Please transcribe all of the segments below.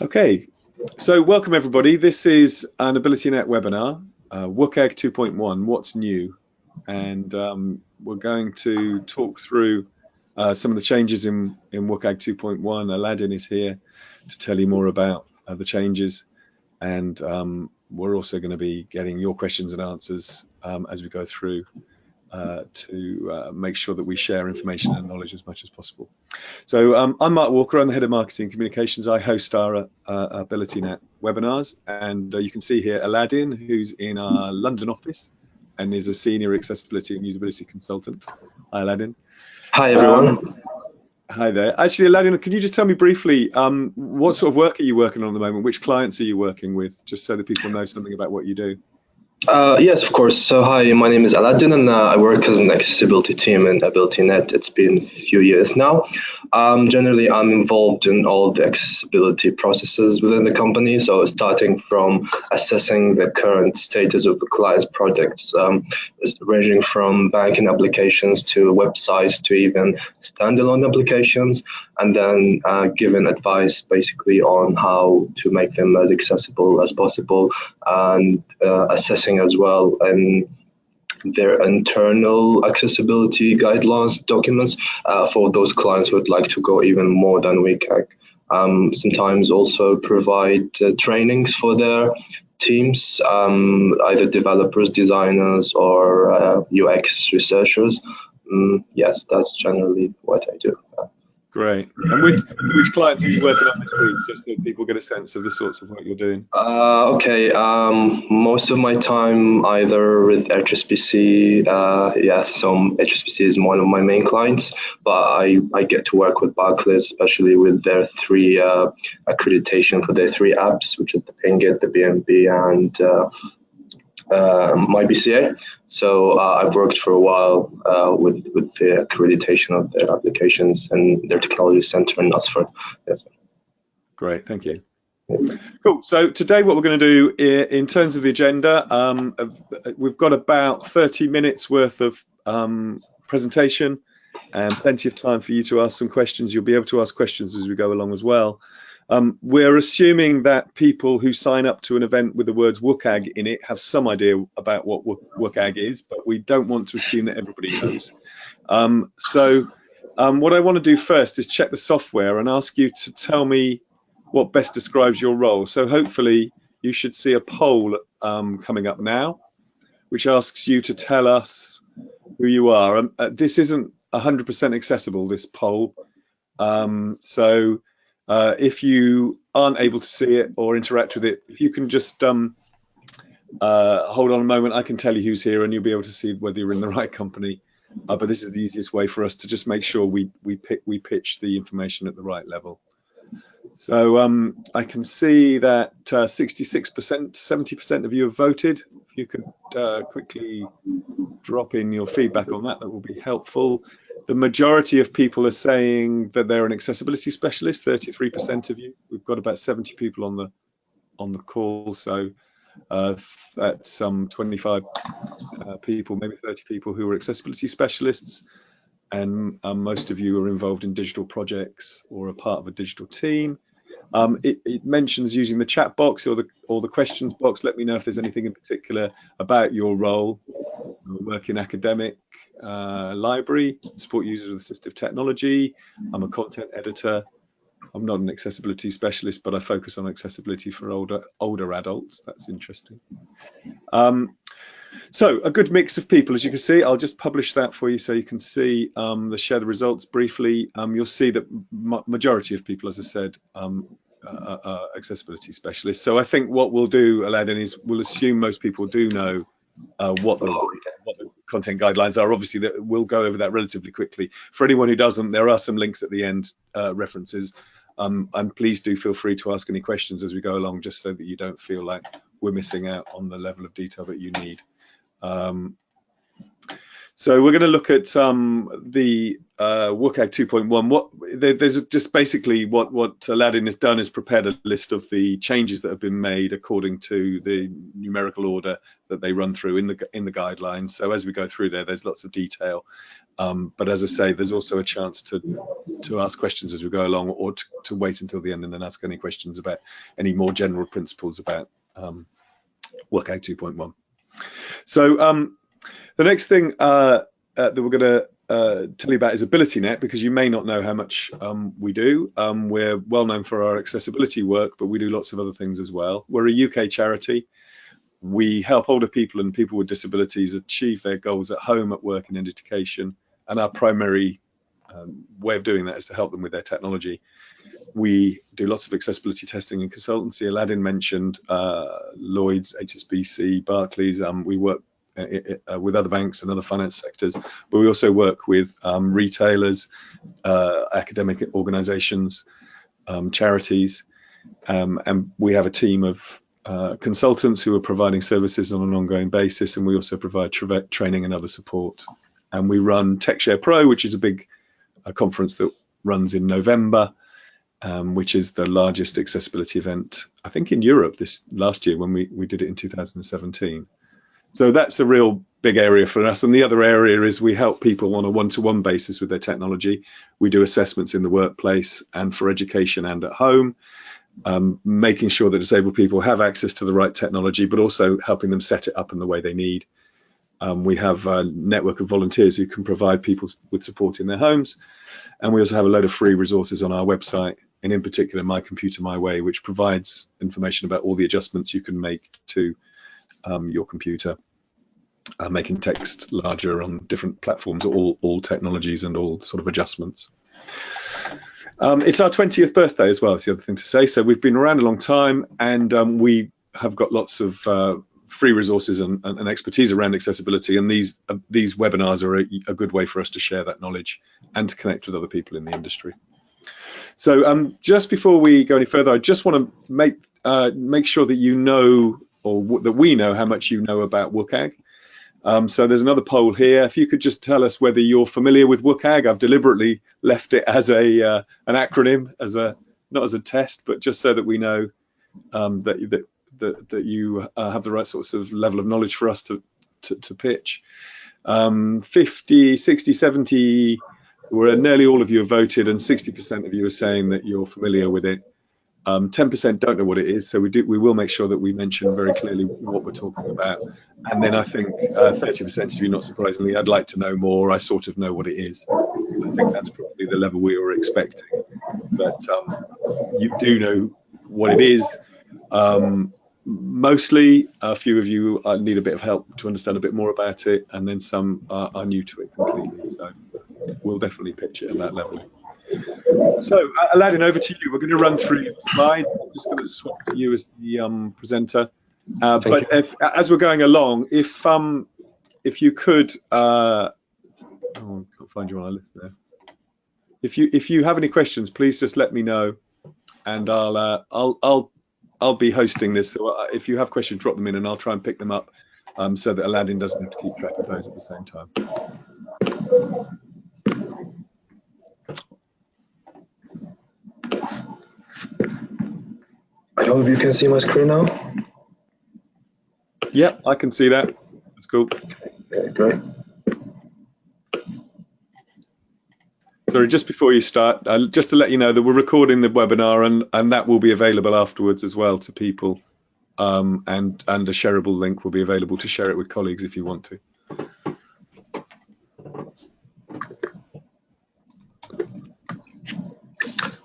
Okay, so welcome everybody. This is an AbilityNet webinar, WCAG 2.1, what's new? And we're going to talk through some of the changes in WCAG 2.1. Aladdin is here to tell you more about the changes, and we're also going to be getting your questions and answers as we go through to make sure that we share information and knowledge as much as possible. So I'm Mark Walker, I'm the Head of Marketing Communications. I host our AbilityNet webinars, and you can see here Aladdin, who's in our London office and is a Senior Accessibility and Usability Consultant. Hi, Aladdin. Hi, everyone. Hi there. Actually, Aladdin, can you just tell me briefly, what sort of work are you working on at the moment? Which clients are you working with, just so that people know something about what you do? Yes, of course. So hi, my name is Aladdin, and I work as an accessibility team in AbilityNet. It's been a few years now. Generally, I'm involved in all the accessibility processes within the company. So starting from assessing the current status of the client's projects, ranging from banking applications to websites to even standalone applications, and then giving advice basically on how to make them as accessible as possible, and assessing as well and their internal accessibility guidelines documents for those clients who would like to go even more than WCAG. Sometimes also provide trainings for their teams, either developers, designers, or UX researchers. Yes, that's generally what I do. Great. And which clients are you working on this week, just so people get a sense of the sorts of work you're doing? Okay, most of my time either with HSBC, yes, HSBC is one of my main clients, but I get to work with Barclays, especially with their three accreditation for their three apps, which is the Pingit, the BNB, and my BCA. So I've worked for a while with the accreditation of their applications and their technology center in Oxford. Yes. Great, thank you. Cool. So today what we're going to do in terms of the agenda, we've got about 30 minutes worth of presentation and plenty of time for you to ask some questions. You'll be able to ask questions as we go along as well. We're assuming that people who sign up to an event with the words WCAG in it have some idea about what WCAG is, but we don't want to assume that everybody knows. What I want to do first is check the software and ask you to tell me what best describes your role. So hopefully you should see a poll coming up now, which asks you to tell us who you are. This isn't 100% accessible, this poll. If you aren't able to see it or interact with it, if you can just hold on a moment, I can tell you who's here and you'll be able to see whether you're in the right company. But this is the easiest way for us to just make sure we pitch the information at the right level. So I can see that 66%, 70% of you have voted. If you could quickly drop in your feedback on that, that will be helpful. The majority of people are saying that they're an accessibility specialist, 33% of you. We've got about 70 people on the call, so that's some 25 people, maybe 30 people who are accessibility specialists, and most of you are involved in digital projects or a part of a digital team. It mentions using the chat box or the questions box. Let me know if there's anything in particular about your role. I work in academic, library, support users with assistive technology. I'm a content editor. I'm not an accessibility specialist, but I focus on accessibility for older adults. That's interesting. So a good mix of people, as you can see. I'll just publish that for you so you can see share the results briefly. You'll see that majority of people, as I said, are accessibility specialists. So I think what we'll do, Aladdin, is we'll assume most people do know what the content guidelines are. Obviously, we'll go over that relatively quickly. For anyone who doesn't, there are some links at the end, references. And please do feel free to ask any questions as we go along, just so that you don't feel like we're missing out on the level of detail that you need. So we're going to look at the WCAG 2.1. There's just basically what Aladdin has done is prepared a list of the changes that have been made according to the numerical order that they run through in the guidelines. So as we go through there's lots of detail. But as I say, there's also a chance to ask questions as we go along, or to wait until the end and then ask any questions about any more general principles about WCAG 2.1. So the next thing that we're going to tell you about is AbilityNet, because you may not know how much we do. We're well known for our accessibility work, but we do lots of other things as well. We're a UK charity. We help older people and people with disabilities achieve their goals at home, at work, and in education. And our primary way of doing that is to help them with their technology. We do lots of accessibility testing and consultancy. Aladdin mentioned Lloyd's, HSBC, Barclays. We work with other banks and other finance sectors, but we also work with retailers, academic organizations, charities, and we have a team of consultants who are providing services on an ongoing basis, and we also provide training and other support. And we run TechShare Pro, which is a big conference that runs in November, which is the largest accessibility event, I think, in Europe this last year, when we did it in 2017. So that's a real big area for us. And the other area is we help people on a one-to-one basis with their technology. We do assessments in the workplace and for education and at home, making sure that disabled people have access to the right technology, but also helping them set it up in the way they need. We have a network of volunteers who can provide people with support in their homes. And we also have a load of free resources on our website, and in particular, My Computer, My Way, which provides information about all the adjustments you can make to your computer, making text larger on different platforms, all technologies and all sort of adjustments. It's our 20th birthday as well, is the other thing to say. So we've been around a long time, and we have got lots of free resources and expertise around accessibility, and these webinars are a good way for us to share that knowledge and to connect with other people in the industry. So just before we go any further, I just want to make sure that you know, or that we know, how much you know about WCAG. So there's another poll here. If you could just tell us whether you're familiar with WCAG. I've deliberately left it as an acronym, not as a test, but just so that we know that you have the right sorts of level of knowledge for us to pitch. 50, 60, 70, where nearly all of you have voted, and 60% of you are saying that you're familiar with it. 10% don't know what it is, so we will make sure that we mention very clearly what we're talking about. And then I think 30% of you, not surprisingly, I'd like to know more. I sort of know what it is. I think that's probably the level we were expecting, but you do know what it is. Mostly, a few of you need a bit of help to understand a bit more about it, and then some are new to it completely. So we'll definitely pitch it at that level. So Aladdin, over to you. We're going to run through slides. I'm just going to swap you as the presenter. But as we're going along, if you could, oh, I can't find you on our list there. If you have any questions, please just let me know, and I'll be hosting this. So if you have questions, drop them in, and I'll try and pick them up, so that Aladdin doesn't have to keep track of those at the same time. I hope you can see my screen now. Yep, I can see that. That's cool. Okay, great. Sorry, just before you start, just to let you know that we're recording the webinar, and that will be available afterwards as well to people, and a shareable link will be available to share it with colleagues if you want to.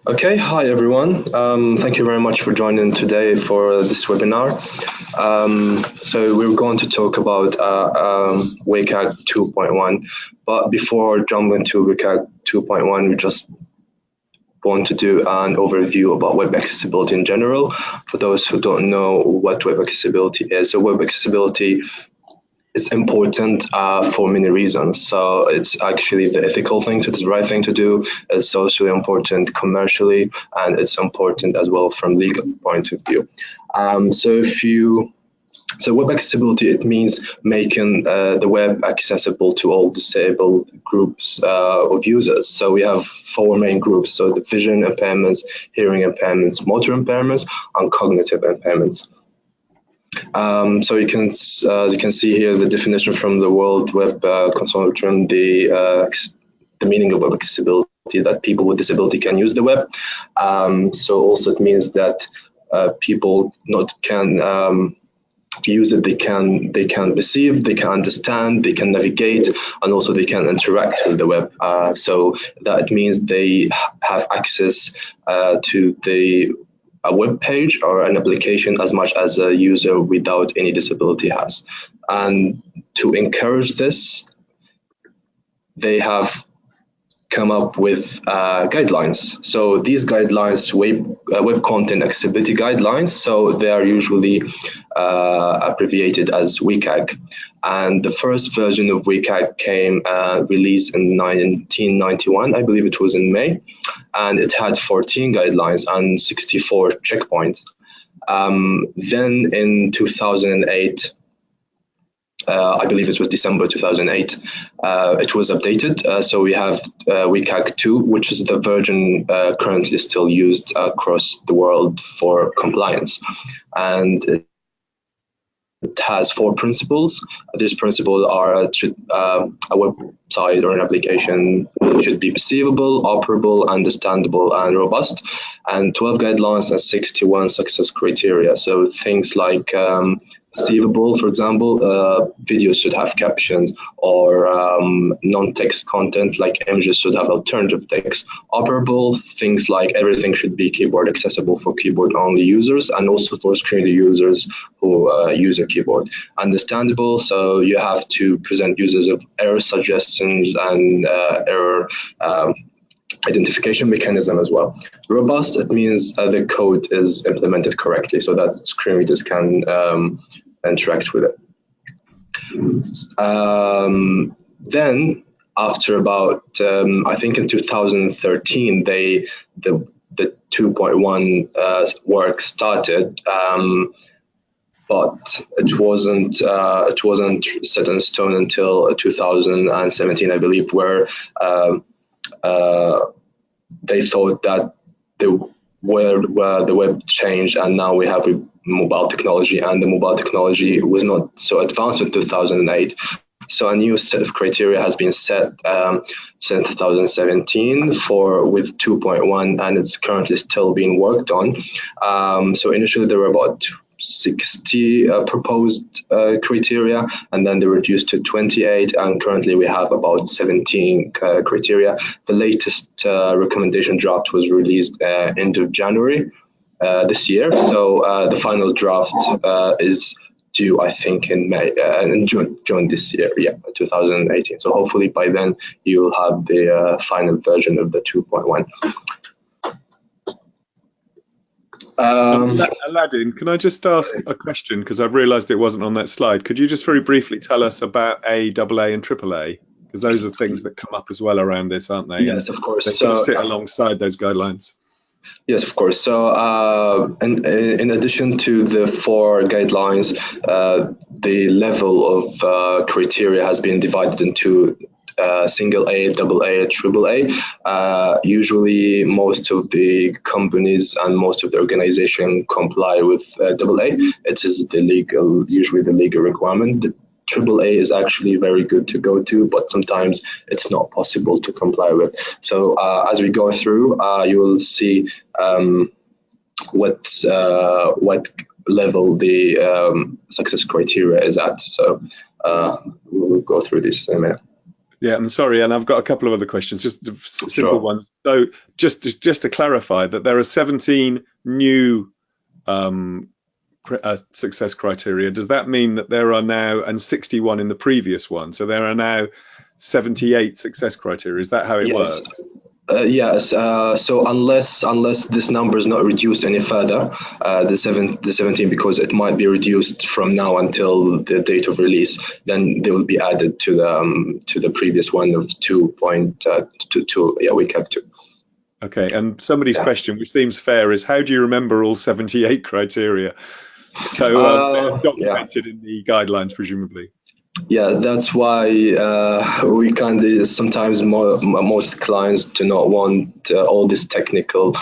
Okay, hi everyone. Thank you very much for joining today for this webinar. So we're going to talk about WCAG 2.1, but before jumping to WCAG 2.1, we just want to do an overview about web accessibility in general. For those who don't know what web accessibility is, so web accessibility is important for many reasons. So it's actually the ethical thing to do, the right thing to do. It's socially important, commercially, and it's important as well from legal point of view. So if you So web accessibility, it means making the web accessible to all disabled groups of users. So we have four main groups: so the vision impairments, hearing impairments, motor impairments, and cognitive impairments. So you can, as you can see here, the definition from the World Web Consortium, the meaning of web accessibility, that people with disability can use the web. So also it means that people not can use it, they can receive, they can understand, they can navigate, and also they can interact with the web. So that means they have access to a web page or an application as much as a user without any disability has. And to encourage this, they have come up with guidelines. So these guidelines, web content accessibility guidelines, so they are usually abbreviated as WCAG. And the first version of WCAG came released in 1991, I believe it was in May, and it had 14 guidelines and 64 checkpoints. Then in 2008, I believe it was December 2008, it was updated. So we have WCAG2, which is the version currently still used across the world for compliance. And it has four principles. These principles are a website or an application should be perceivable, operable, understandable, and robust, and 12 guidelines and 61 success criteria. So things like perceivable, for example, videos should have captions, or non-text content like images should have alternative text. Operable, things like everything should be keyboard accessible for keyboard-only users and also for screen users who use a keyboard. Understandable, so you have to present users of error suggestions and error identification mechanism as well. Robust, it means the code is implemented correctly so that screen readers can interact with it. Then after about, I think in 2013, the 2.1 work started, but it wasn't set in stone until 2017, I believe, where they thought that the web changed, and now we have mobile technology, and the mobile technology was not so advanced in 2008. So a new set of criteria has been set since 2017 with 2.1, and it's currently still being worked on. So initially there were about 60 proposed criteria, and then they reduced to 28, and currently we have about 17 criteria. The latest recommendation draft was released end of January this year, so the final draft is due, I think, in June this year, 2018. So hopefully by then you will have the final version of the 2.1. Aladdin, can I just ask a question, because I've realised it wasn't on that slide? Could you just very briefly tell us about AA and AAA? Because those are things that come up as well around this, aren't they? Yes, of course. They sort of sit alongside those guidelines. Yes, of course. So in addition to the four guidelines, the level of criteria has been divided into single A, double A, triple A. Usually most of the companies and most of the organization comply with double A. It is usually the legal requirement. The triple A is actually very good to go to, but sometimes it's not possible to comply with. So as we go through, you will see what level the success criteria is at. So we'll go through this in a minute. Yeah, I'm sorry, and I've got a couple of other questions, just simple ones. So just to clarify that there are 17 new success criteria. Does that mean that there are now, and 61 in the previous one, so there are now 78 success criteria? Is that how it works? Yes. So unless this number is not reduced any further, the 17, because it might be reduced from now until the date of release, then they will be added to the previous one of 2.22. Yeah, WCAG 2. Okay. And somebody's question, which seems fair, is how do you remember all 78 criteria? So Yeah. documented in the guidelines, presumably. Yeah, that's why we kind of sometimes most clients do not want all this technical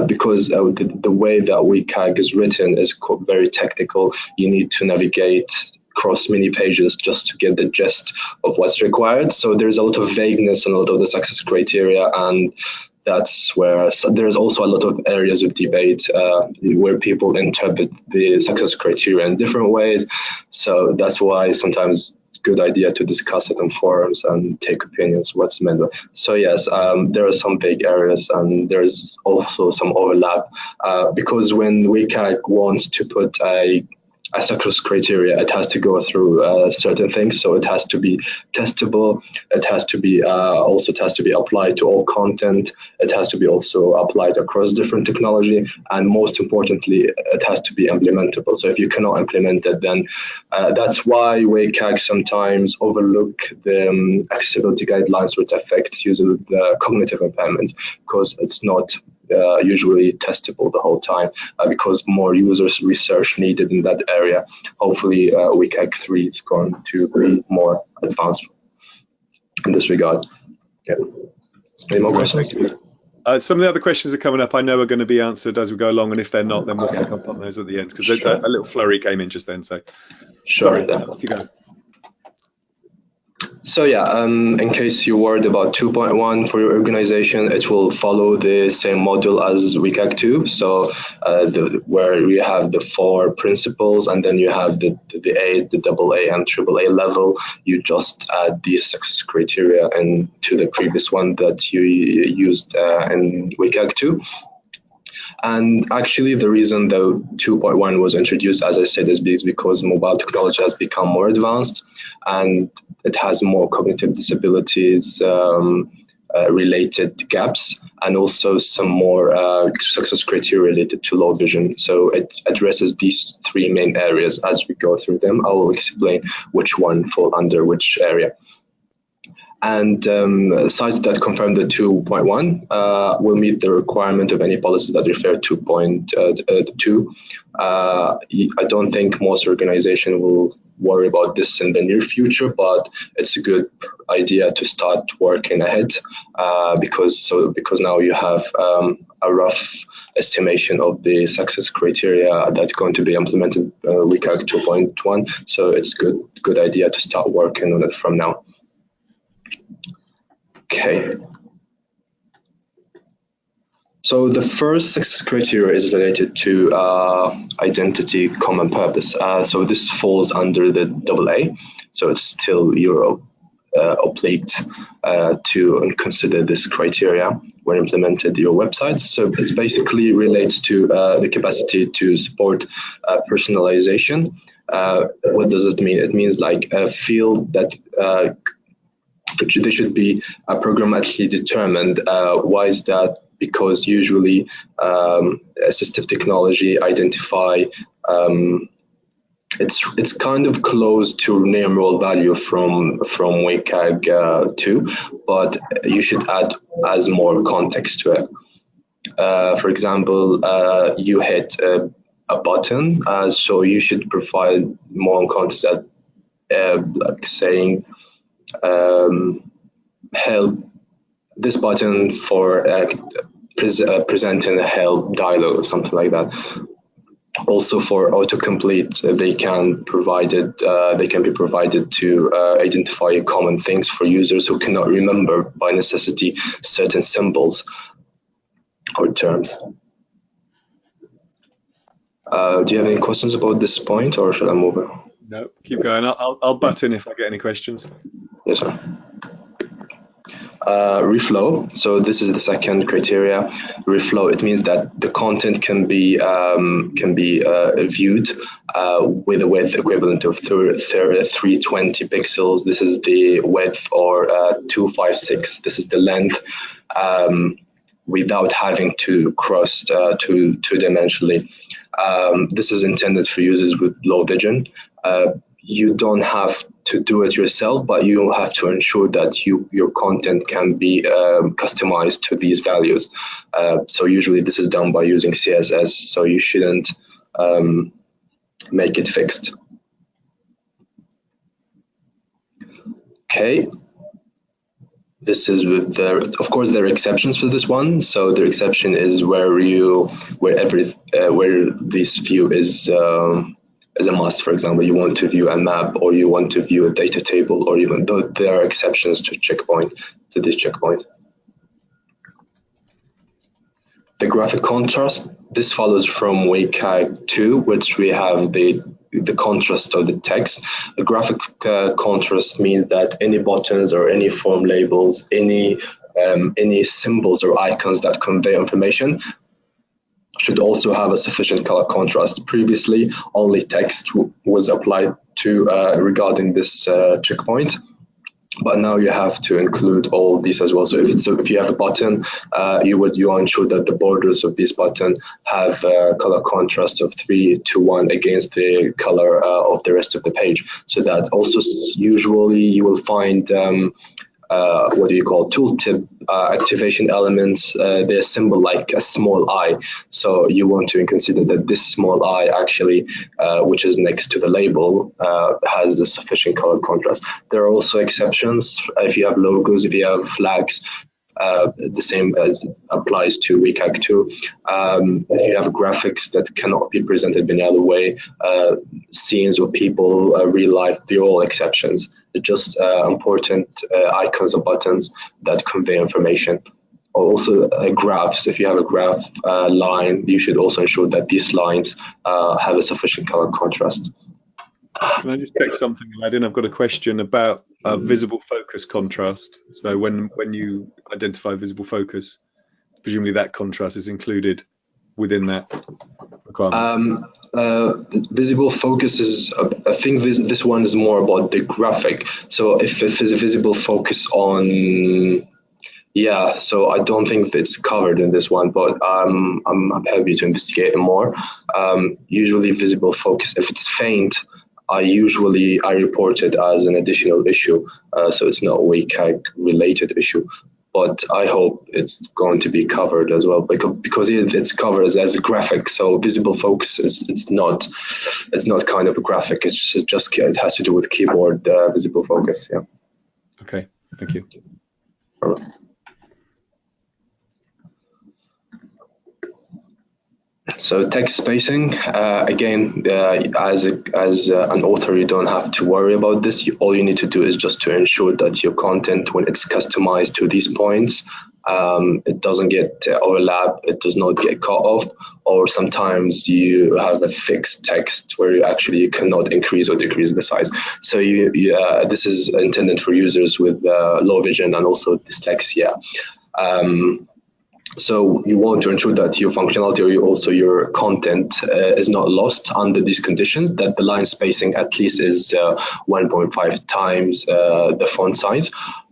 because the way that WCAG is written is very technical. You need to navigate across many pages just to get the gist of what's required. So there's a lot of vagueness and a lot of the success criteria, and that's where there's also a lot of areas of debate where people interpret the success criteria in different ways. So that's why sometimes it's a good idea to discuss it in forums and take opinions what's meant. So yes, there are some big areas, and there's also some overlap because when WCAG wants to put a success criteria, it has to go through certain things. So it has to be testable. It has to be also it has to be applied to all content. It has to be also applied across different technology, and most importantly, it has to be implementable. So if you cannot implement it, then that's why WCAG sometimes overlook the accessibility guidelines which affect user with cognitive impairments, because it's not usually testable the whole time because more users research needed in that area. Hopefully WCAG 3 is going to be more advanced in this regard. Yeah. Any more questions? Some of the other questions are coming up I know are going to be answered as we go along, and if they're not, then we'll pick up on those at the end, because a little flurry came in just then. So sorry, off you go. So yeah, in case you're worried about 2.1 for your organization, it will follow the same module as WCAG 2. So where you have the 4 principles, and then you have the A, the AA, and AAA level. You just add these success criteria into the previous one that you used in WCAG 2. And actually, the reason the 2.1 was introduced, as I said, is because mobile technology has become more advanced, and it has more cognitive disabilities related gaps, and also some more success criteria related to low vision. So it addresses these 3 main areas. As we go through them, I will explain which one fall under which area. And sites that confirm the 2.1 will meet the requirement of any policies that refer to 2.2. I don't think most organizations will worry about this in the near future, but it's a good idea to start working ahead because now you have a rough estimation of the success criteria that's going to be implemented WCAG 2.1. So it's good idea to start working on it from now. Okay. So the first success criteria is related to identity common purpose. So this falls under the AA. So it's still obliged to consider this criteria when implemented your websites. So it basically relates to the capacity to support personalization. What does it mean? It means like a field that they should be programmatically determined. Why is that? Because usually assistive technology identify it's kind of close to name role value from WCAG 2, but you should add as more context to it. For example, you hit a button, so you should provide more context like saying help this button for presenting a help dialog or something like that. Also for autocomplete, they can be provided to identify common things for users who cannot remember by necessity certain symbols or terms. Do you have any questions about this point, or should I move on? No, keep going. I'll butt in if I get any questions. Yes, sir. Reflow. So this is the second criteria. Reflow. It means that the content can be viewed with a width equivalent of 320 pixels. This is the width, or 256. This is the length. Without having to cross two-dimensionally. This is intended for users with low vision. You don't have to do it yourself, but you have to ensure that your content can be customized to these values. So usually this is done by using CSS, so you shouldn't make it fixed. Okay. This is with the, of course, there are exceptions for this one. So the exception is where this view is a must. For example, you want to view a map, or you want to view a data table, or even though there are exceptions to this checkpoint. The graphic contrast, this follows from WCAG2, which we have the contrast of the text. The graphic contrast means that any buttons or any form labels, any symbols or icons that convey information should also have a sufficient color contrast. Previously, only text was applied to regarding this checkpoint, but now you have to include all these as well. So if you have a button, you ensure that the borders of this button have a color contrast of 3:1 against the color of the rest of the page. So that also usually you will find tooltip activation elements. They symbol like a small I. So you want to consider that this small I actually, which is next to the label, has a sufficient color contrast. There are also exceptions. If you have logos, if you have flags, the same as applies to WCAG2. If you have graphics that cannot be presented in any other way, scenes or people, real life, they're all exceptions. They're just important icons or buttons that convey information. Also graphs, if you have a graph line, you should also ensure that these lines have a sufficient color contrast. Can I just check something, Aladdin? I've got a question about visible focus contrast. So when you identify visible focus, presumably that contrast is included within that requirement. Visible focus is, I think this one is more about the graphic. So if it's a visible focus on, yeah, so I don't think it's covered in this one, but I'm happy to investigate more. Usually visible focus, if it's faint, I report it as an additional issue, so it's not a WCAG related issue. But I hope it's going to be covered as well, because it's covered as a graphic. So visible focus it's not kind of a graphic. It has to do with keyboard visible focus. Yeah. Okay. Thank you. So text spacing, again, as an author, you don't have to worry about this. All you need to do is just to ensure that your content, when it's customized to these points, it doesn't get overlap, it does not get cut off, or sometimes you have a fixed text where you cannot increase or decrease the size. So this is intended for users with low vision and also dyslexia. So you want to ensure that your functionality or your content is not lost under these conditions, that the line spacing at least is 1.5 times the font size.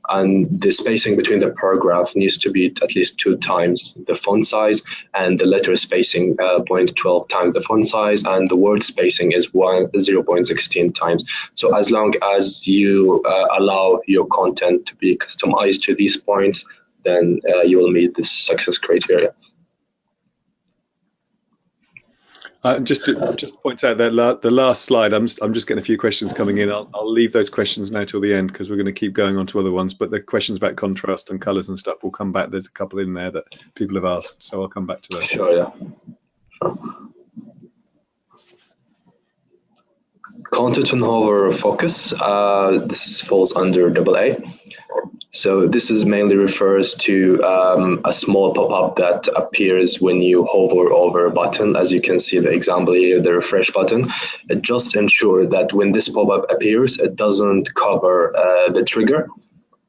And the spacing between the paragraph needs to be at least 2 times the font size, and the letter spacing 0.12 times the font size, and the word spacing is 0.16 times. So as long as you allow your content to be customized to these points, then you will meet this success criteria. Just to point out that the last slide, I'm just getting a few questions coming in. I'll leave those questions now till the end, because we're going to keep going on to other ones. But the questions about contrast and colours and stuff will come back. There's a couple in there that people have asked, so I'll come back to those. Sure, yeah. Sure. Content and hover focus. This falls under AA. So this mainly refers to a small pop-up that appears when you hover over a button. As you can see the example here, the refresh button. It just ensures that when this pop-up appears, it doesn't cover the trigger.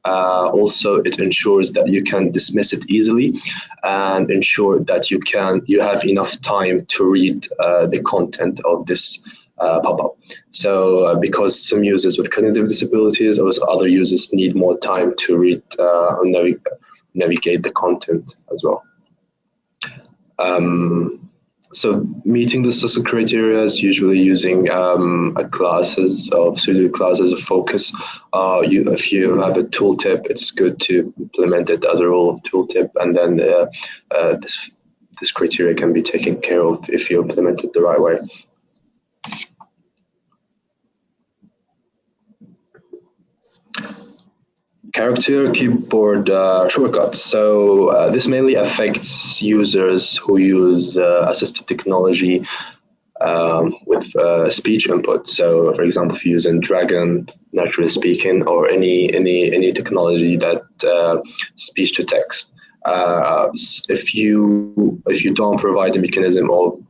Also, it ensures that you can dismiss it easily, and ensure that you have enough time to read the content of this pop-up. So because some users with cognitive disabilities or other users need more time to read or navigate the content as well. So meeting the success criteria is usually using pseudo classes of focus. If you have a tooltip, it's good to implement it as a role of tooltip, and then this criteria can be taken care of if you implement it the right way. character keyboard shortcuts. So this mainly affects users who use assistive technology with speech input. So, for example, if you're using Dragon, naturally speaking, or any technology that speech to text. If you don't provide a mechanism of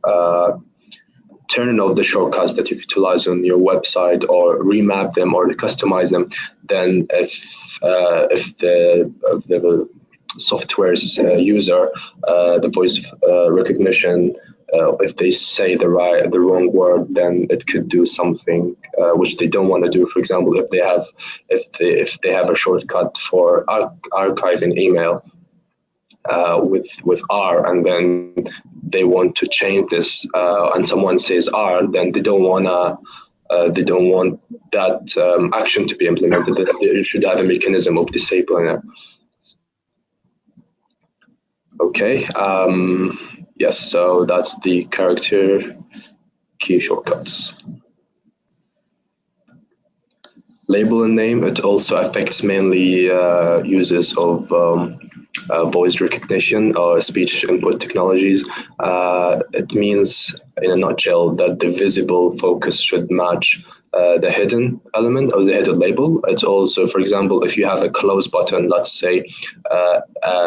turning off the shortcuts that you utilize on your website, or remap them or customize them, then if the software's user, the voice recognition, if they say the wrong word, then it could do something which they don't want to do. For example, if they have a shortcut for archiving email with R, and then they want to change this, and someone says R, then they don't want that action to be implemented. They should have a mechanism of disabling it. Okay. Yes. So that's the character key shortcuts. Label and name. It also affects mainly users of voice recognition or speech input technologies. It means, in a nutshell, that the visible focus should match the hidden element of the hidden label. It's also, for example, if you have a close button, let's say,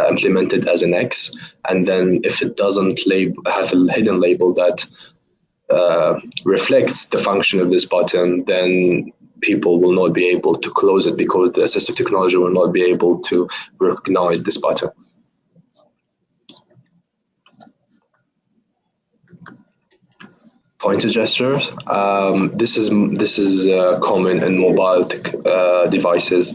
implemented as an X, and then if it doesn't have a hidden label that reflects the function of this button, then people will not be able to close it, because the assistive technology will not be able to recognize this button. Pointer gestures. This is common in mobile devices.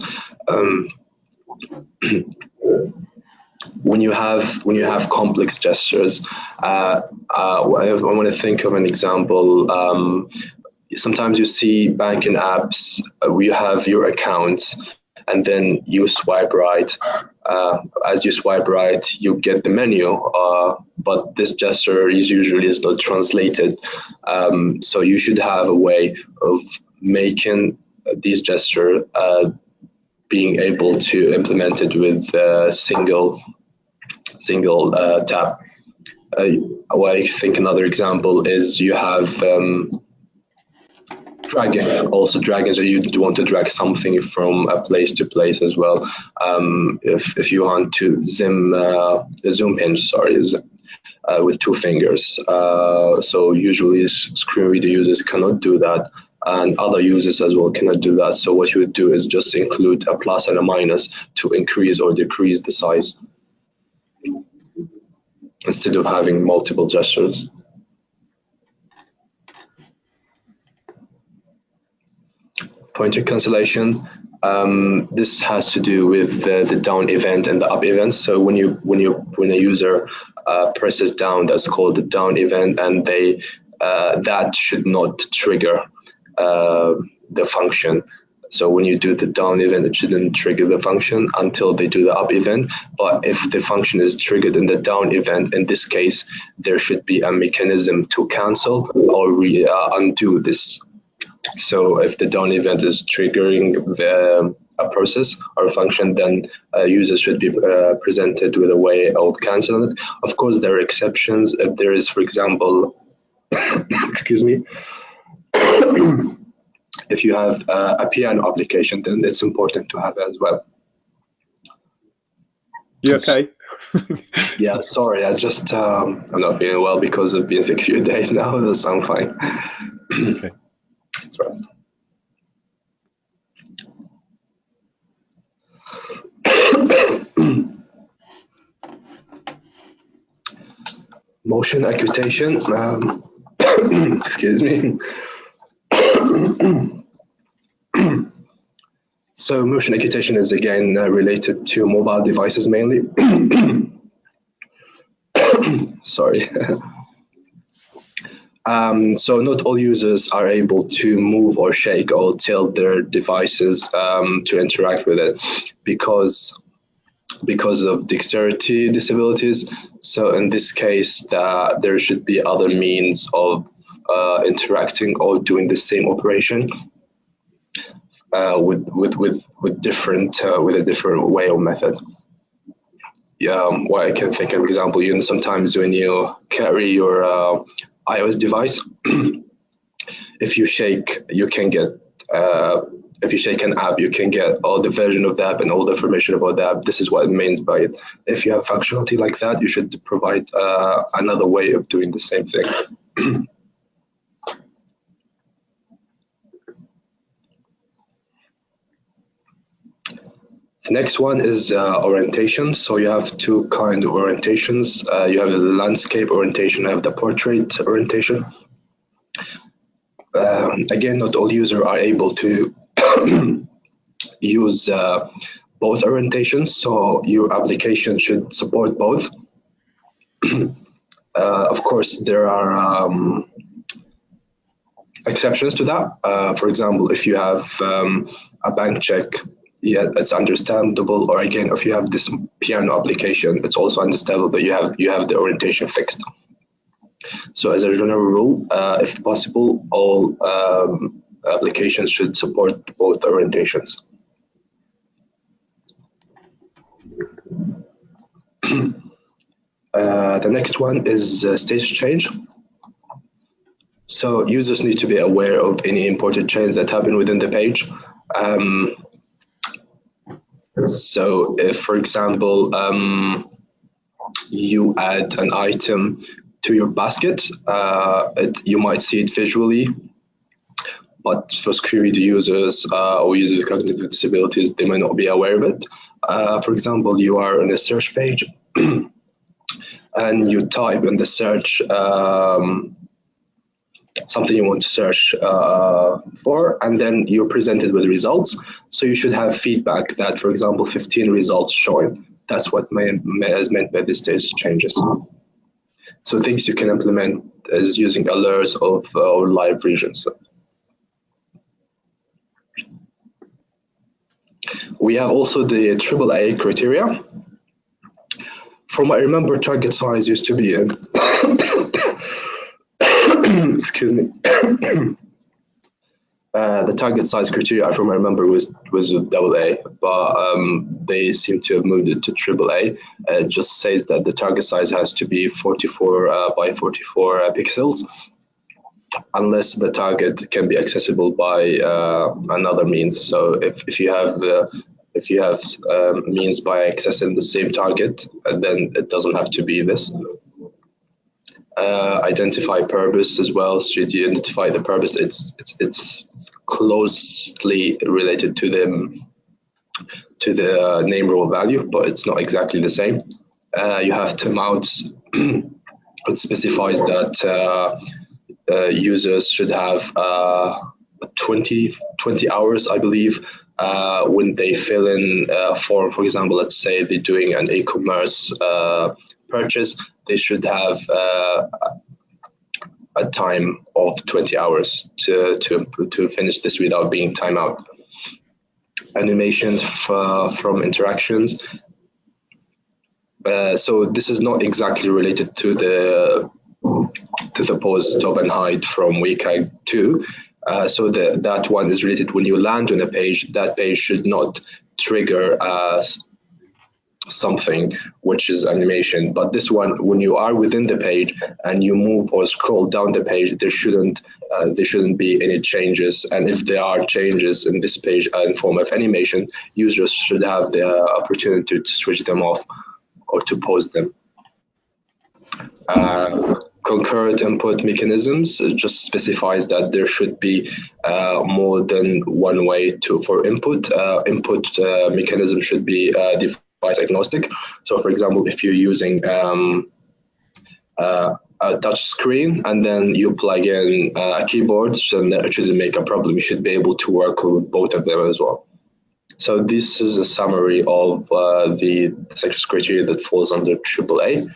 When you have complex gestures, I want to think of an example. Sometimes you see banking apps where you have your accounts, and then you swipe right. As you swipe right, you get the menu, but this gesture usually is not translated. So you should have a way of making these gestures being able to implement it with a single tap. I think another example is you have dragging. Also dragging, so you want to drag something from a place to place as well. If you want to zoom hinge, with 2 fingers. So usually screen reader users cannot do that, and other users as well cannot do that. So what you would do is just include a plus and a minus to increase or decrease the size, instead of having multiple gestures. Pointer cancellation. This has to do with the down event and the up event. So when a user presses down, that's called the down event, and that should not trigger the function. So when you do the down event, it shouldn't trigger the function until they do the up event. But if the function is triggered in the down event, in this case, there should be a mechanism to cancel or undo this. So if the down event is triggering a process or a function, then users should be presented with a way of canceling it. Of course, there are exceptions. If there is, for example, excuse me, if you have a piano application, then it's important to have it as well. You okay? Yeah, sorry, I'm not feeling well because it's been a few days now, so I'm fine. Okay. Right. Motion acquisition. Excuse me. So motion acquisition is again related to mobile devices mainly. Sorry. So not all users are able to move or shake or tilt their devices to interact with it because of dexterity disabilities. So in this case, there should be other means of interacting or doing the same operation. with a different way or method. What I can think of example, sometimes when you carry your iOS device, if you shake, you can get if you shake an app, you can get all the version of the app and all the information about the app. This is what it means by it. If you have functionality like that, you should provide another way of doing the same thing. The next one is orientation. So you have two kind of orientations. You have the landscape orientation, you have the portrait orientation. Again, not all users are able to use both orientations, so your application should support both. Of course, there are exceptions to that. For example, if you have a bank check, yeah, it's understandable. Or again, if you have this piano application, it's also understandable that you have the orientation fixed. So as a general rule, if possible, all applications should support both orientations. The next one is state change. So users need to be aware of any important changes that happen within the page. So if, for example, you add an item to your basket, you might see it visually, but for security users or users with cognitive disabilities, they might not be aware of it. For example, you are on a search page and you type in the search something you want to search for, and then you're presented with results. So you should have feedback that, for example, 15 results showing. That's what is meant by the stage changes. So things you can implement is using alerts of or live regions. We have also the AAA criteria. From what I remember, target size used to be excuse me. The target size criteria, from what I remember, was AA, but they seem to have moved it to AAA. It just says that the target size has to be 44 by 44 pixels, unless the target can be accessible by another means. So if you have means by accessing the same target, then it doesn't have to be this. Identify purpose as well. Should you identify the purpose? It's closely related to the name role value, but it's not exactly the same. You have timeouts. It specifies that users should have 20 hours, I believe, when they fill in a form. For example, let's say they're doing an e-commerce purchase, they should have a time of 20 hours to finish this without being timeout. Animations from interactions. So this is not exactly related to the pause, stop, and hide from WCAG 2. So that one is related when you land on a page. That page should not trigger something which is animation, but this one, when you are within the page and you move or scroll down the page, there shouldn't be any changes. And if there are changes in this page in form of animation, users should have the opportunity to switch them off or to pause them. Concurrent input mechanisms, it just specifies that there should be more than one way for input. Input mechanism should be device agnostic. So for example, if you're using a touch screen and then you plug in a keyboard, then that shouldn't make a problem. You should be able to work with both of them as well. So this is a summary of the success criteria that falls under AAA.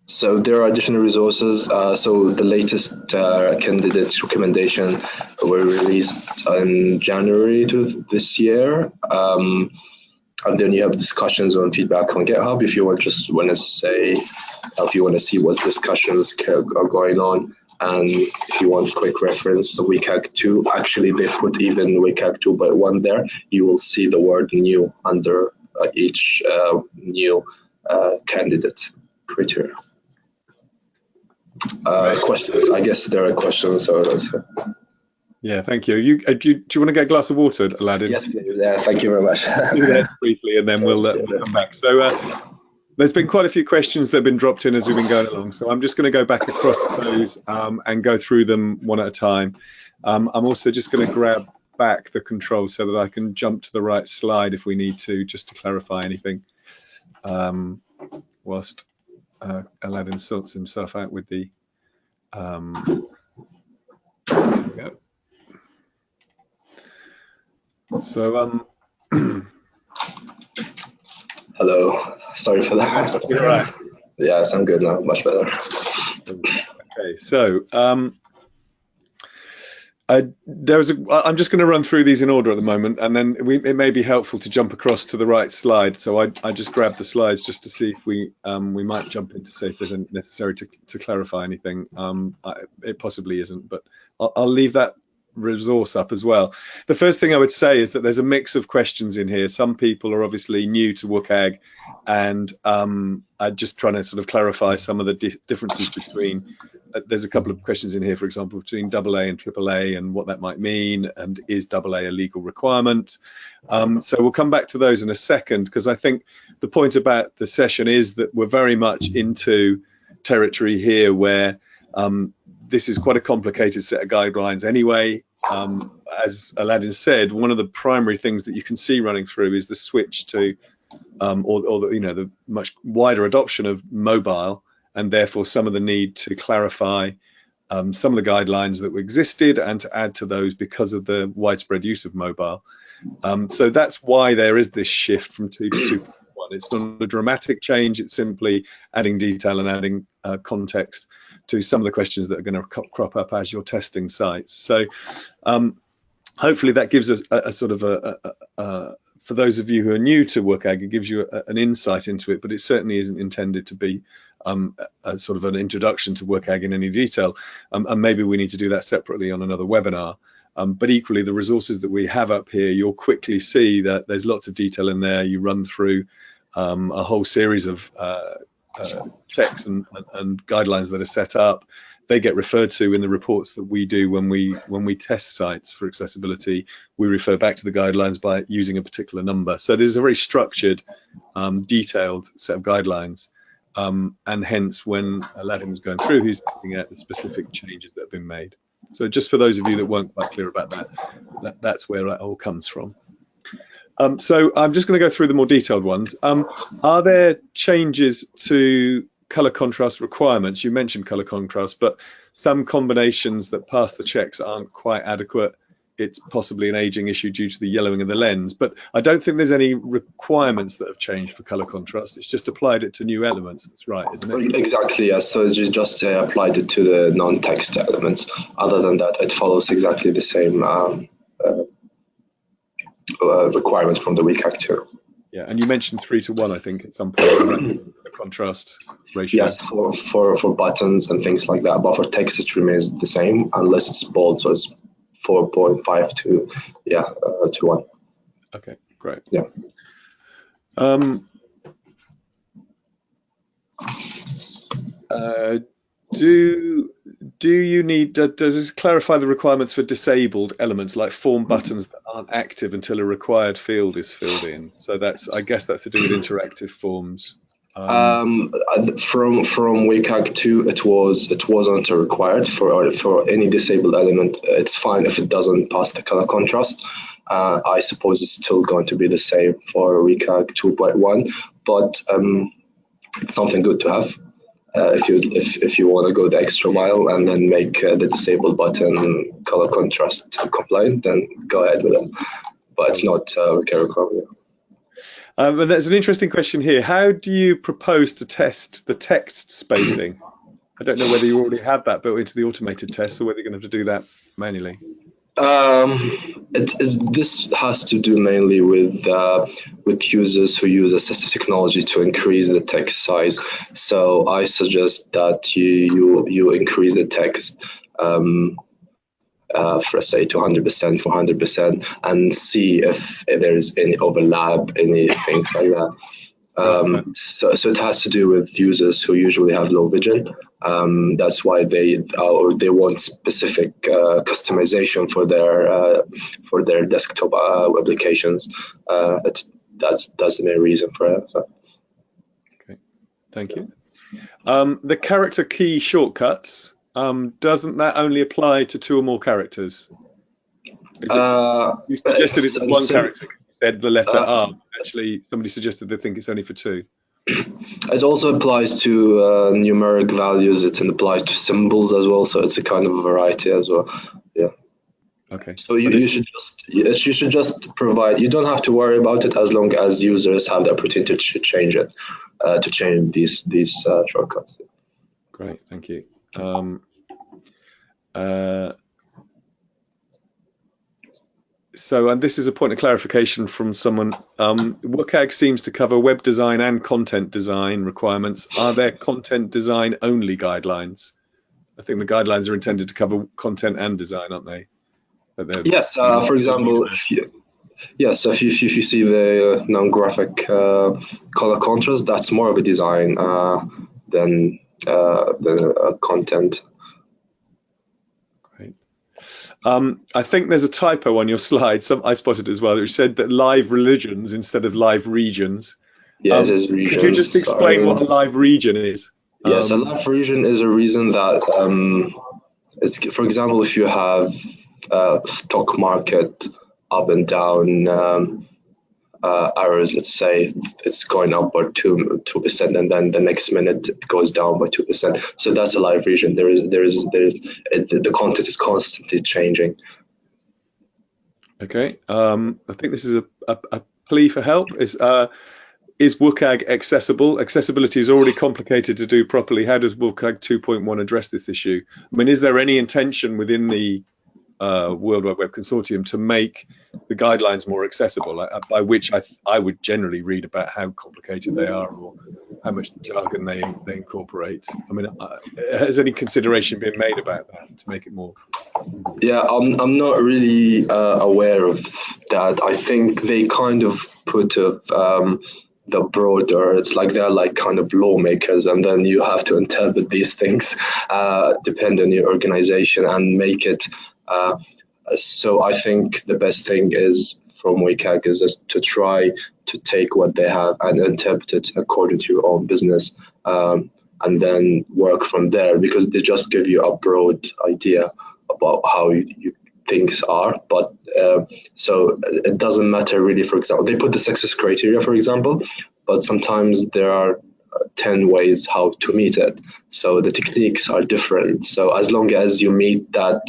So there are additional resources. So the latest candidate recommendation were released in January this year. And then you have discussions on feedback on GitHub if you want to see what discussions are going on. And if you want quick reference, the WCAG2, actually they put even WCAG 2.1 there. You will see the word new under each new candidate criteria. Questions? I guess there are questions. So yeah, thank you. Do you want to get a glass of water, Aladdin? yes, please. Thank you very much. Do that briefly, and then we'll come back. So there's been quite a few questions that have been dropped in as we've been going along. So I'm just going to go back across those and go through them one at a time. I'm also just going to grab back the controls so that I can jump to the right slide if we need to, just to clarify anything, whilst Aladdin sorts himself out with the there we go. So hello, sorry for that. You're right. Yes, I'm good now, much better. Okay, so I'm just going to run through these in order at the moment, and then it may be helpful to jump across to the right slide. So I just grabbed the slides just to see if we might jump in to see if there's necessary to clarify anything. It possibly isn't, but I'll leave that resource up as well. The first thing I would say is that there's a mix of questions in here. Some people are obviously new to WCAG, and I'm just trying to sort of clarify some of the differences between there's a couple of questions in here, for example, between AA and AAA and what that might mean, and is AA a legal requirement? So we'll come back to those in a second, because I think the point about the session is that we're very much into territory here where this is quite a complicated set of guidelines anyway. As Aladdin said, one of the primary things that you can see running through is the switch to or the much wider adoption of mobile, and therefore some of the need to clarify some of the guidelines that existed and to add to those because of the widespread use of mobile. So that's why there is this shift from 2 to 2.1. It's not a dramatic change, it's simply adding detail and adding context to some of the questions that are going to crop up as you're testing sites. So hopefully that gives us a sort of for those of you who are new to WCAG, it gives you an insight into it, but it certainly isn't intended to be a sort of an introduction to WCAG in any detail, and maybe we need to do that separately on another webinar. But equally, the resources that we have up here, you'll quickly see that there's lots of detail in there. You run through a whole series of checks and guidelines that are set up. They get referred to in the reports that we do when we test sites for accessibility. We refer back to the guidelines by using a particular number. So there's a very structured, detailed set of guidelines. And hence, when Aladdin was going through, he's looking at the specific changes that have been made. So just for those of you that weren't quite clear about that's where that all comes from. So I'm just going to go through the more detailed ones. Are there changes to color contrast requirements? You mentioned color contrast, but some combinations that pass the checks aren't quite adequate. It's possibly an aging issue due to the yellowing of the lens, but I don't think there's any requirements that have changed for color contrast. It's just applied it to new elements. That's right, isn't it? Exactly, yes. So you just applied it to the non-text elements. Other than that, it follows exactly the same requirements from the WCAG2. Yeah, and you mentioned 3 to 1, I think, at some point, the contrast ratio. Yes, for buttons and things like that, but for text it remains the same unless it's bold, so it's 4.5 to 1. Okay, great. Yeah. Do you need, does this clarify the requirements for disabled elements like form buttons that aren't active until a required field is filled in? So I guess that's to do with interactive forms. From WCAG2, it wasn't required for any disabled element. It's fine if it doesn't pass the color contrast. I suppose it's still going to be the same for WCAG 2.1, but it's something good to have. If you want to go the extra mile and then make the disabled button color contrast compliant, then go ahead with it. But it's not required. And there's an interesting question here. How do you propose to test the text spacing? I don't know whether you already have that built into the automated test or whether you're going to have to do that manually. This has to do mainly with users who use assistive technology to increase the text size. So I suggest that you increase the text, for say 200%, 400%, and see if there's any overlap, any things like that. So it has to do with users who usually have low vision. That's why they want specific customization for their desktop applications. That's the main reason for it. So. Okay, thank you. The character key shortcuts, doesn't that only apply to 2 or more characters? You suggested it's one character. Said the letter R. Actually, somebody suggested they think it's only for 2. It also applies to numeric values. It applies to symbols as well. So it's a kind of a variety as well. Yeah. Okay. So you should just provide. You don't have to worry about it as long as users have the opportunity to change it, to change these shortcuts. Great. Thank you. So, and this is a point of clarification from someone. WCAG seems to cover web design and content design requirements. Are there content design only guidelines? I think the guidelines are intended to cover content and design, aren't they? Yes. For example, if you see the non-graphic color contrast, that's more of a design than content. Great. I think there's a typo on your slide. I spotted as well. It said that live religions instead of live regions. Yes, it's regions. Could you just explain what a live region is? Yes, a live region is a reason that, for example, if you have stock market up and down arrows, let's say it's going up by 2%, and then the next minute it goes down by 2%. So that's a live region. The content is constantly changing. Okay. I think this is a plea for help. Is WCAG accessible? Accessibility is already complicated to do properly. How does WCAG 2.1 address this issue? I mean, is there any intention within the World Wide Web Consortium to make the guidelines more accessible, by which I would generally read about how complicated they are or how much jargon they incorporate? I mean, has any consideration been made about that to make it more? Yeah, I'm not really aware of that. I think they kind of put the broader, it's like they're like kind of lawmakers, and then you have to interpret these things depend on your organization and make it. So I think the best thing is from WCAG is just to try to take what they have and interpret it according to your own business, and then work from there, because they just give you a broad idea about how things are. But so it doesn't matter really. For example, they put the success criteria, for example, but sometimes there are 10 ways how to meet it. So the techniques are different. So as long as you meet that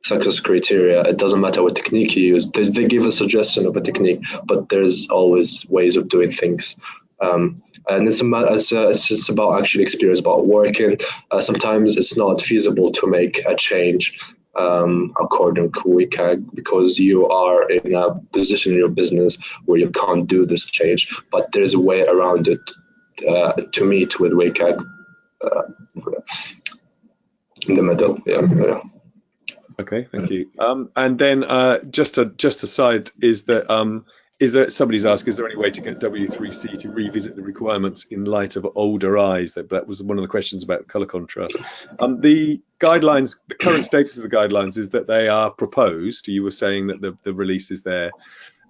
success criteria, it doesn't matter what technique you use. They give a suggestion of a technique, but there's always ways of doing things. And it's just about actually experience, about working. Sometimes it's not feasible to make a change according to WCAG, because you are in a position in your business where you can't do this change, but there's a way around it to meet with WCAG in the middle. Yeah. Okay, thank you. And then just aside is that somebody's asked, is there any way to get W3C to revisit the requirements in light of older eyes? That was one of the questions about color contrast. The guidelines, the current status of the guidelines is that they are proposed. You were saying that the release is there.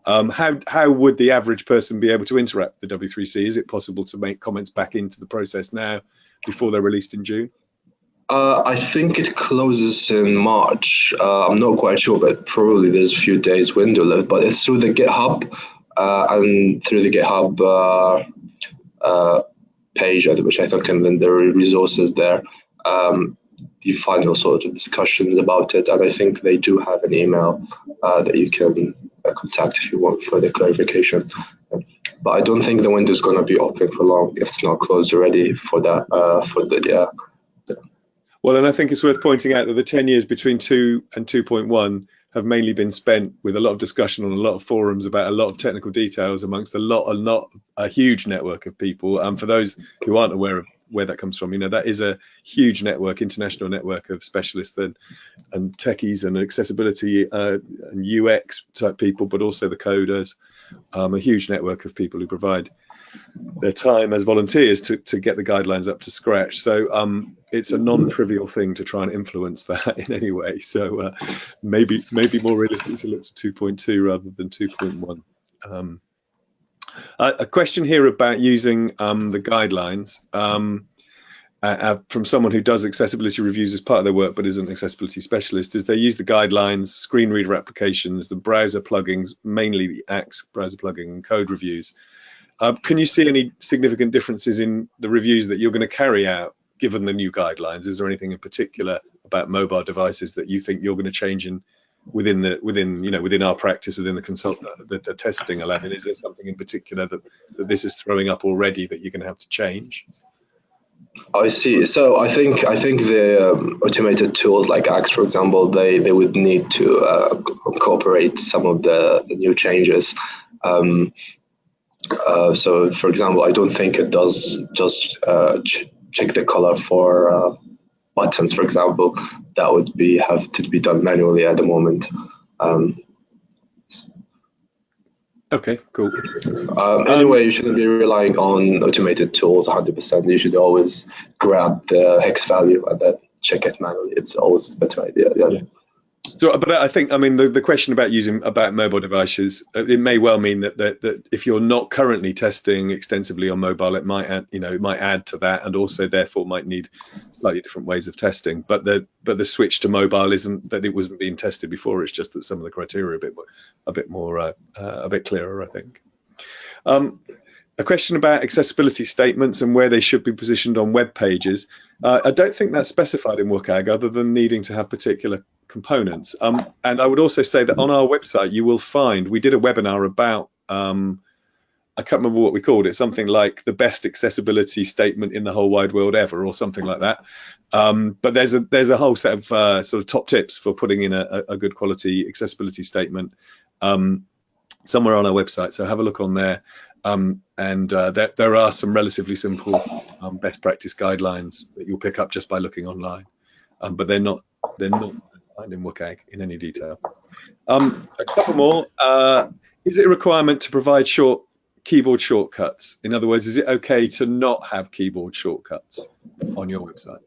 How would the average person be able to interact with the W3C? Is it possible to make comments back into the process now before they're released in June? I think it closes in March. I'm not quite sure, but probably there's a few days window left. But it's through the GitHub, and through the GitHub page, which I think, and then there are resources there. You find all sorts of discussions about it, and I think they do have an email that you can contact if you want further clarification. But I don't think the window is going to be open for long if it's not closed already for that. Well, and I think it's worth pointing out that the 10 years between 2 and 2.1 have mainly been spent with a lot of discussion on a lot of forums about a lot of technical details amongst a huge network of people. For those who aren't aware of where that comes from, that is a huge network, international network of specialists and techies and accessibility and UX type people, but also the coders, a huge network of people who provide their time as volunteers to get the guidelines up to scratch. So it's a non-trivial thing to try and influence that in any way. So maybe more realistic to look to 2.2 rather than 2.1. A question here about using the guidelines from someone who does accessibility reviews as part of their work but isn't an accessibility specialist, is they use the guidelines, screen reader applications, the browser plugins, mainly the Axe browser plugin and code reviews. Can you see any significant differences in the reviews that you're going to carry out given the new guidelines? Is there anything in particular about mobile devices that you think you're going to change within our practice, within the testing lab? And is there something in particular that this is throwing up already that you're going to have to change? I see. So I think the automated tools like Axe, for example, they would need to incorporate some of the new changes. So, for example, I don't think it does just check the color for buttons, for example. That would have to be done manually at the moment. Okay, cool. Anyway, you shouldn't be relying on automated tools 100%. You should always grab the hex value and then check it manually. It's always a better idea. Yeah. So, but I think, the question about mobile devices, it may well mean that if you're not currently testing extensively on mobile, it might add to that, and also therefore might need slightly different ways of testing. But the switch to mobile isn't that it wasn't being tested before. It's just that some of the criteria are a bit clearer, I think. A question about accessibility statements and where they should be positioned on web pages. I don't think that's specified in WCAG other than needing to have particular components. And I would also say that on our website, you will find, we did a webinar about, I can't remember what we called it, something like the best accessibility statement in the whole wide world ever, or something like that. But there's a whole set of sort of top tips for putting in a good quality accessibility statement somewhere on our website. So have a look on there. There are some relatively simple best practice guidelines that you'll pick up just by looking online, but they're not defined in WCAG in any detail. A couple more. Is it a requirement to provide keyboard shortcuts? In other words, is it okay to not have keyboard shortcuts on your website?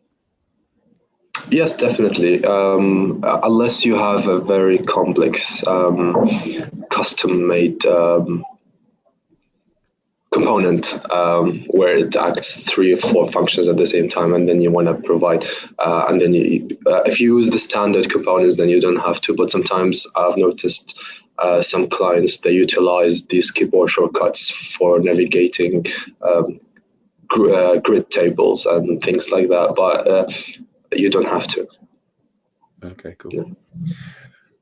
Yes, definitely. Unless you have a very complex custom-made component where it acts 3 or 4 functions at the same time, and then you want to provide, and then if you use the standard components, then you don't have to. But sometimes I've noticed some clients, they utilize these keyboard shortcuts for navigating grid tables and things like that, but you don't have to. Okay, cool. Yeah.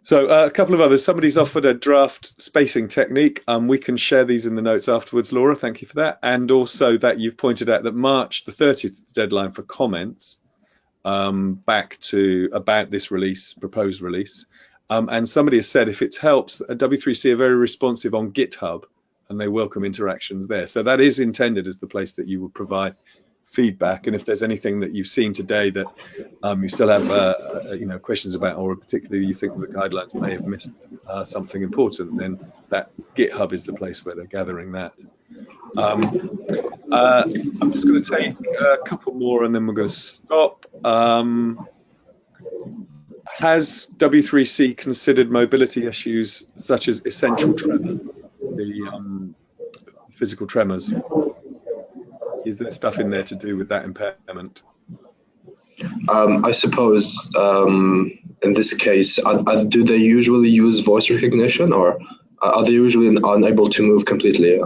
So a couple of others. Somebody's offered a draft spacing technique. We can share these in the notes afterwards, Laura. Thank you for that. And also that you've pointed out that March the 30th deadline for comments back to about this proposed release. And somebody has said if it helps, W3C are very responsive on GitHub and they welcome interactions there. So that is intended as the place that you will provide feedback, and if there's anything that you've seen today that you still have questions about, or particularly you think the guidelines may have missed something important, then that GitHub is the place where they're gathering that. I'm just going to take a couple more and then we're going to stop. Has W3C considered mobility issues such as essential tremor, the physical tremors? Is there stuff in there to do with that impairment? I suppose in this case, do they usually use voice recognition, or are they usually unable to move completely?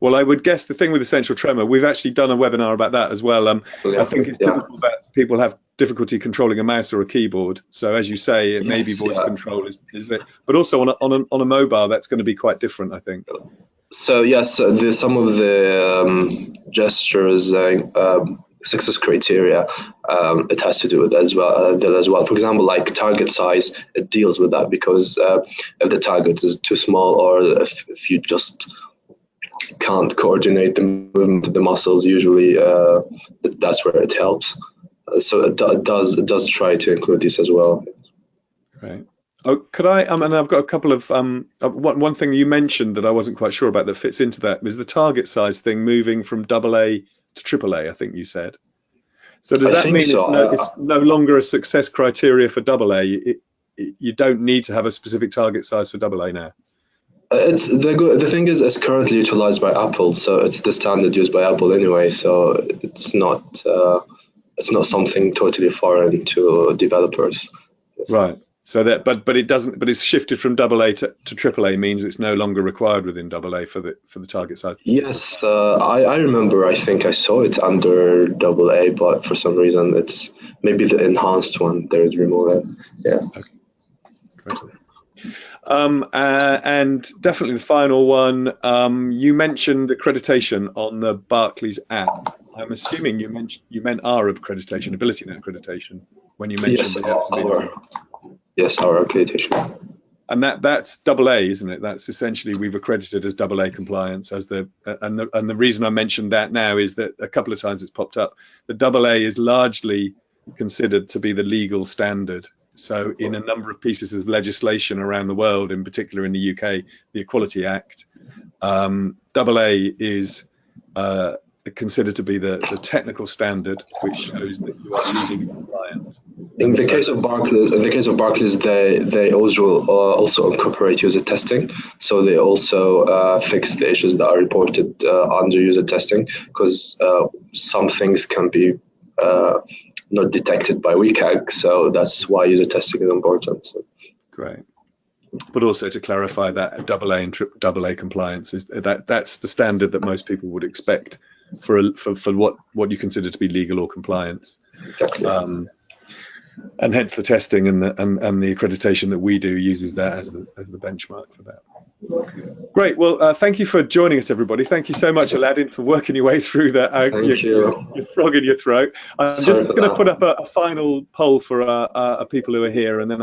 Well, I would guess the thing with essential tremor, we've actually done a webinar about that as well. I think it's typical that people have difficulty controlling a mouse or a keyboard. So as you say, it may be voice control, is it? But also on a mobile, that's going to be quite different, I think. So yes, some of the gestures success criteria, it has to do with that as well. For example, like target size, it deals with that, because if the target is too small, or if you just can't coordinate the movement of the muscles, usually that's where it helps. So it does try to include this as well. Right. Oh, could I? And I've got a couple of one thing you mentioned that I wasn't quite sure about that fits into that was the target size thing moving from AA to AAA. I think you said. So does I that think mean so. it's no longer a success criteria for AA? You don't need to have a specific target size for AA now. It's the thing is, it's currently utilized by Apple, so it's the standard used by Apple anyway. So it's not something totally foreign to developers. Right. So that, but it doesn't. But it's shifted from AA to AAA means it's no longer required within AA for the target size. Yes, I remember. I think I saw it under AA, but for some reason it's maybe the enhanced one. There is removed. Yeah. Okay. Great. And definitely the final one. You mentioned accreditation on the Barclays app. I'm assuming you meant our accreditation, AbilityNet accreditation, when you mentioned Yes, the app to be deployed. our accreditation. And that's AA, isn't it? That's essentially we've accredited as AA compliance as and the reason I mentioned that now is that a couple of times it's popped up. The AA is largely considered to be the legal standard. So in a number of pieces of legislation around the world, in particular in the UK, the Equality Act, AA is considered to be the technical standard, which shows that you are legally compliant. In the case of Barclays, they also incorporate user testing. So they also fix the issues that are reported under user testing, because some things can be not detected by WCAG. So that's why user testing is important. So. Great. But also to clarify that AA and AA compliance is that's the standard that most people would expect for what you consider to be legal or compliance. Exactly. And hence the testing and the accreditation that we do uses that as the benchmark for that. Great. Well, thank you for joining us, everybody. Thank you so much, Aladdin, for working your way through that. Your frog in your throat. I'm just going to put up a final poll for our people who are here, and then